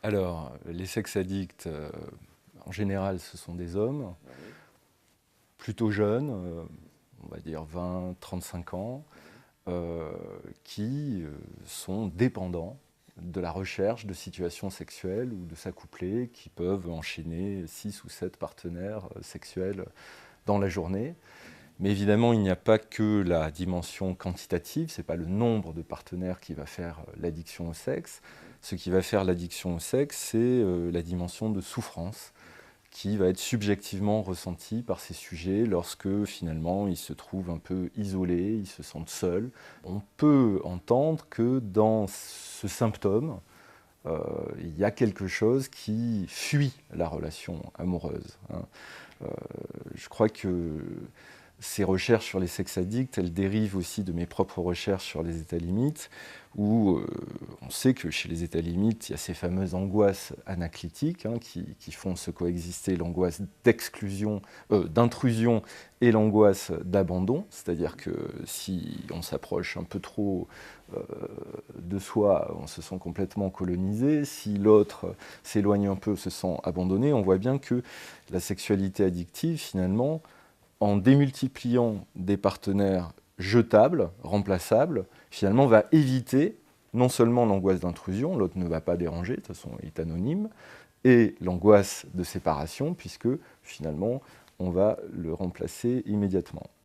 Alors, les sexes addicts, en général, ce sont des hommes, plutôt jeunes, on va dire 20, 35 ans, qui sont dépendants de la recherche de situations sexuelles ou de s'accoupler, qui peuvent enchaîner 6 ou 7 partenaires sexuels dans la journée. Mais évidemment, il n'y a pas que la dimension quantitative, ce n'est pas le nombre de partenaires qui va faire l'addiction au sexe. Ce qui va faire l'addiction au sexe, c'est la dimension de souffrance qui va être subjectivement ressentie par ces sujets lorsque finalement ils se trouvent un peu isolés, ils se sentent seuls. On peut entendre que dans ce symptôme, il y a quelque chose qui fuit la relation amoureuse, hein. Je crois que ces recherches sur les sexes addicts, elles dérivent aussi de mes propres recherches sur les états limites, où on sait que chez les états limites, il y a ces fameuses angoisses anaclytiques, hein, qui font se coexister l'angoisse d'exclusion, d'intrusion et l'angoisse d'abandon. C'est-à-dire que si on s'approche un peu trop de soi, on se sent complètement colonisé. Si l'autre s'éloigne un peu, se sent abandonné. On voit bien que la sexualité addictive, finalement, en démultipliant des partenaires jetables, remplaçables, finalement va éviter non seulement l'angoisse d'intrusion, l'autre ne va pas déranger, de toute façon il est anonyme, et l'angoisse de séparation, puisque finalement on va le remplacer immédiatement.